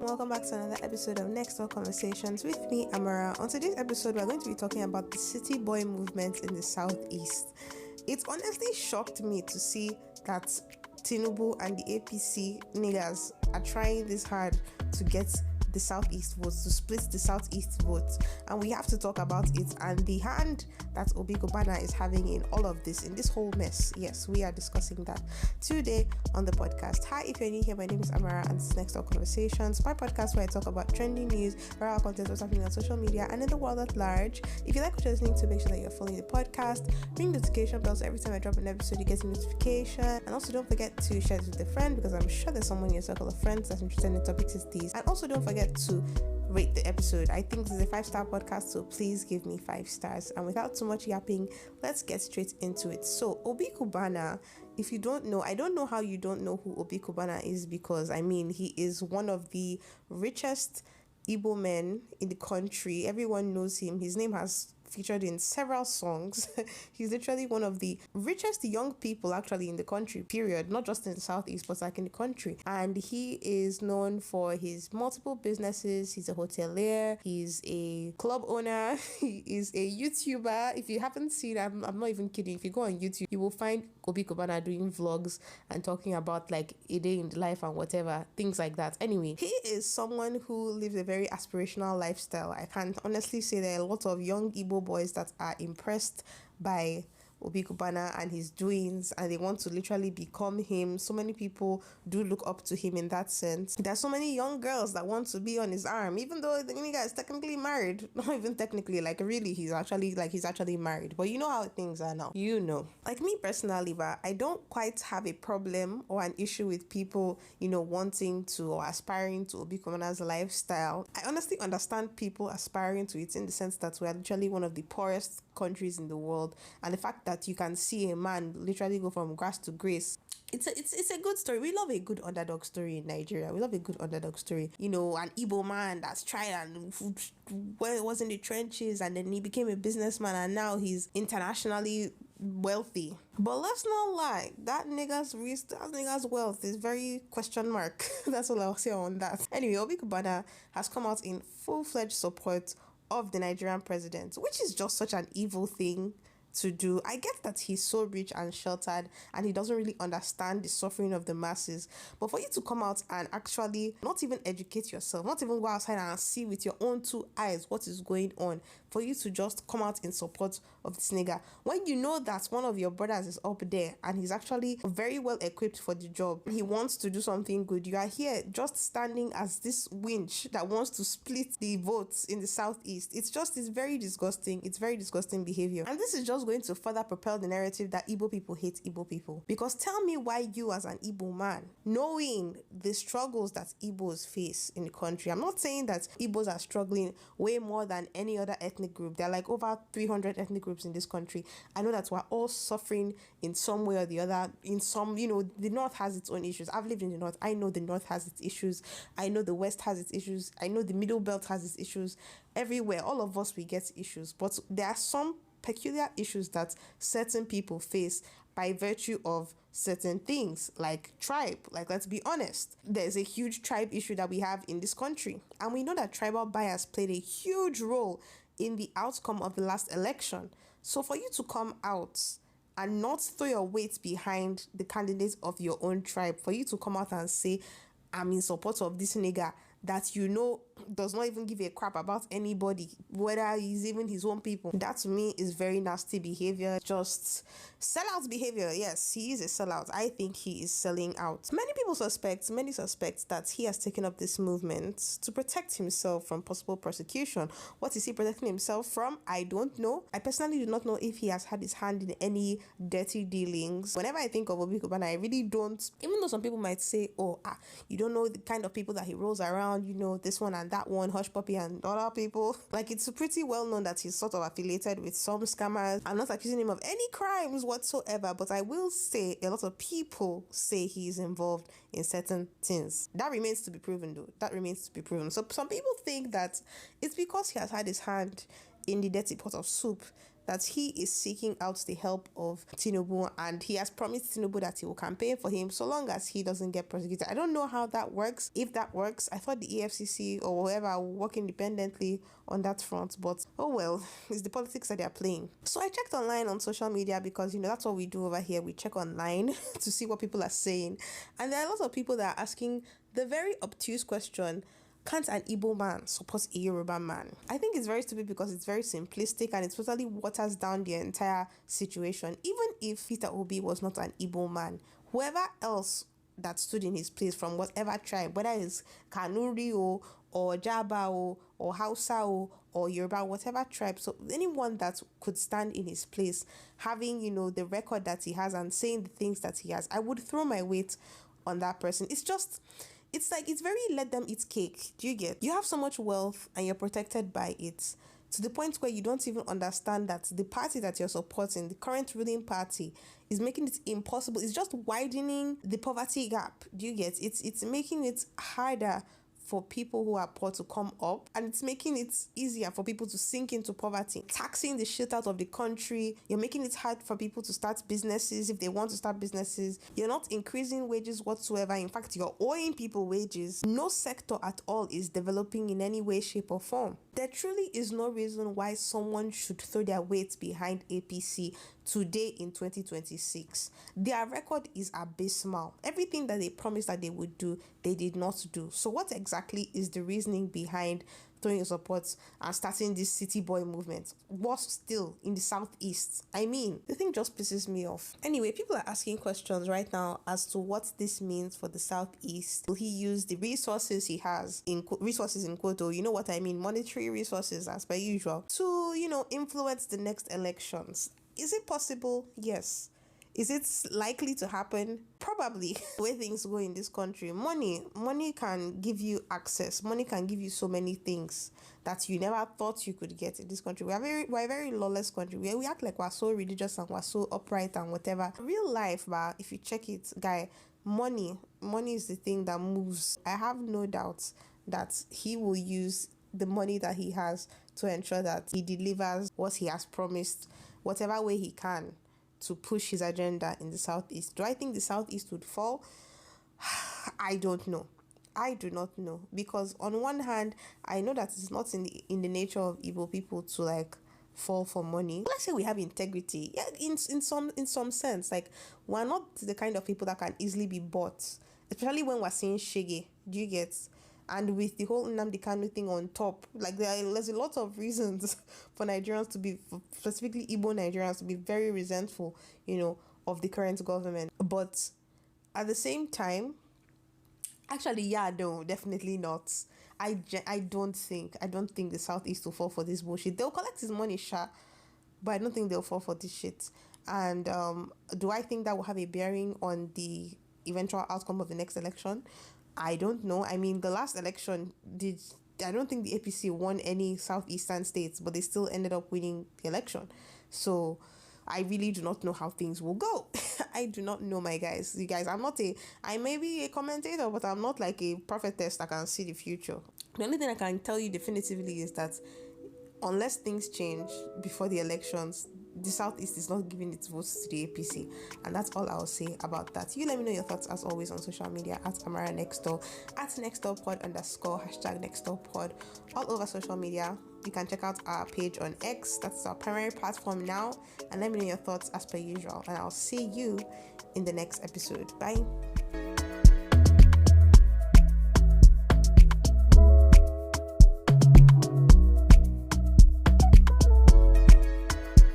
Welcome back to another episode of Next Door Conversations with me, Amara. On today's episode, we're going to be talking about the city boy movement in the Southeast. It honestly shocked me to see that Tinubu and the APC niggas are trying this hard to get the Southeast votes, to split the Southeast votes, and we have to talk about it and the hand that Obi Cubana is having in all of this, in this whole mess. Yes, we are discussing that today on the podcast. Hi, if you're new here, my name is Amara and this is Next Door Conversations, my podcast where I talk about trending news, viral content, what's happening on social media and in the world at large. If you like what you're listening to, make sure that you're following the podcast, ring the notification bell so every time I drop an episode you get a notification, and also don't forget to share this with a friend because I'm sure there's someone in your circle of friends that's interested in topics as these. And also don't forget to rate the episode. I think this is a 5-star podcast, so please give me 5 stars. And without too much yapping, let's get straight into it. So Obi Cubana, if you don't know, I don't know how you don't know who Obi Cubana is, because I mean he is one of the richest Igbo men in the country. Everyone knows him. His name has featured in several songs. He's literally one of the richest young people actually in the country, period, not just in the Southeast but like in the country. And he is known for his multiple businesses. He's a hotelier, he's a club owner, he is a YouTuber. If you haven't seen, I'm not even kidding, if you go on YouTube you will find Obi Cubana doing vlogs and talking about like a day in the life and whatever, things like that. Anyway, he is someone who lives a very aspirational lifestyle. I can honestly say there are a lot of young Igbo boys that are impressed by Obi Cubana and his doings, and they want to literally become him. So many people do look up to him in that sense. There's so many young girls that want to be on his arm, even though the guy is technically married. Not even technically, like really he's actually married. But you know how things are now. You know. Like me personally, but I don't quite have a problem or an issue with people, wanting to or aspiring to Obi Cubana's lifestyle. I honestly understand people aspiring to it in the sense that we're literally one of the poorest countries in the world, and the fact that you can see a man literally go from grass to grace, it's a good story. We love a good underdog story in Nigeria. We love a good underdog story. An Igbo man that's tried and was in the trenches, and then he became a businessman, and now he's internationally wealthy. But let's not lie, that nigga's wealth is very question mark. That's all I'll say on that. Anyway, Obi Cubana has come out in full-fledged support of the Nigerian president, which is just such an evil thing to do. I get that he's so rich and sheltered and he doesn't really understand the suffering of the masses, but for you to come out and actually not even educate yourself, not even go outside and see with your own 2 eyes what is going on, for you to just come out in support of this nigga when you know that one of your brothers is up there and he's actually very well equipped for the job, he wants to do something good, you are here just standing as this winch that wants to split the votes in the Southeast. It's very disgusting. It's very disgusting behavior, and this is just going to further propel the narrative that Igbo people hate Igbo people. Because tell me why you as an Igbo man, knowing the struggles that Igbos face in the country, I'm not saying that Igbos are struggling way more than any other ethnic group. There are like over 300 ethnic groups in this country. I know that we're all suffering in some way or the other. In some, the North has its own issues. I've lived in the North. I know the North has its issues. I know the West has its issues. I know the Middle Belt has its issues. Everywhere, all of us, we get issues. But there are some peculiar issues that certain people face by virtue of certain things, like tribe. Like, let's be honest, there's a huge tribe issue that we have in this country, and we know that tribal bias played a huge role in the outcome of the last election. So for you to come out and not throw your weight behind the candidates of your own tribe, for you to come out and say, I'm in support of this nigga that does not even give a crap about anybody, whether he's even his own people, that to me is very nasty behavior. Just sellout behavior. Yes, he is a sellout. I think he is selling out. Many suspect that he has taken up this movement to protect himself from possible prosecution. What is he protecting himself from? I don't know. I personally do not know if he has had his hand in any dirty dealings. Whenever I think of Obi Cubana, I really don't, even though some people might say, you don't know the kind of people that he rolls around, this one and that one, Hush Puppy and other people. Like, it's pretty well known that he's sort of affiliated with some scammers. I'm not accusing him of any crimes whatsoever, but I will say a lot of people say he's involved in certain things. That remains to be proven though. So some people think that it's because he has had his hand in the dirty pot of soup that he is seeking out the help of Tinubu, and he has promised Tinubu that he will campaign for him so long as he doesn't get prosecuted. I don't know how that works. If that works, I thought the EFCC or whoever will work independently on that front, but oh well, it's the politics that they're playing. So I checked online on social media because, that's what we do over here. We check online to see what people are saying. And there are a lot of people that are asking the very obtuse question, can't an Igbo man support a Yoruba man? I think it's very stupid because it's very simplistic and it totally waters down the entire situation. Even if Peter Obi was not an Igbo man, whoever else that stood in his place from whatever tribe, whether it's Kanuri or Jaba or Hausa or Yoruba, whatever tribe, so anyone that could stand in his place, having, the record that he has and saying the things that he has, I would throw my weight on that person. It's like, it's very let them eat cake. Do you get? You have so much wealth and you're protected by it to the point where you don't even understand that the party that you're supporting, the current ruling party, is making it impossible. It's just widening the poverty gap. Do you get? It's making it harder for people who are poor to come up, and it's making it easier for people to sink into poverty, taxing the shit out of the country. You're making it hard for people to start businesses if they want to start businesses. You're not increasing wages whatsoever. In fact, you're owing people wages. No sector at all is developing in any way, shape, or form. There truly is no reason why someone should throw their weight behind APC today in 2026. Their record is abysmal. Everything that they promised that they would do, they did not do. So what exactly is the reasoning behind throwing your support and starting this city boy movement? Was still in the southeast. I mean, the thing just pisses me off. Anyway, people are asking questions right now as to what this means for the southeast. Will he use the resources he has, resources in quote, or you know what I mean, monetary resources as per usual, to, influence the next elections? Is it possible? Yes. Is it likely to happen? Probably. The way things go in this country, money can give you access. Money can give you so many things that you never thought you could get in this country. We're a very lawless country where we act like we're so religious and we're so upright and whatever. Real life, but if you check it, guy, money is the thing that moves. I have no doubt that he will use the money that he has to ensure that he delivers what he has promised, whatever way he can, to push his agenda in the southeast. Do I think the southeast would fall? I don't know. I do not know, because on one hand, I know that it's not in the nature of Igbo people to fall for money. Let's say we have integrity. Yeah, in some sense, we're not the kind of people that can easily be bought, especially when we're saying shege. Do you get? And with the whole Nnamdi Kanu thing on top, there's a lot of reasons for Nigerians to be, specifically Igbo Nigerians, to be very resentful, of the current government. But at the same time, actually, yeah, no, definitely not. I don't think the Southeast will fall for this bullshit. They'll collect his money, sure, but I don't think they'll fall for this shit. And do I think that will have a bearing on the eventual outcome of the next election? I don't know. I mean, the last election I don't think the APC won any southeastern states, but they still ended up winning the election. So I really do not know how things will go. I do not know, my guys. You guys, I may be a commentator, but I'm not like a prophetess that can see the future. The only thing I can tell you definitively is that unless things change before the elections, the Southeast is not giving its votes to the APC. And that's all I'll say about that. You let me know your thoughts as always on social media at Amara Next Door, at nextdoorpod _ #nextdoorpod, all over social media. You can check out our page on X. That's our primary platform now. And let me know your thoughts as per usual. And I'll see you in the next episode. Bye.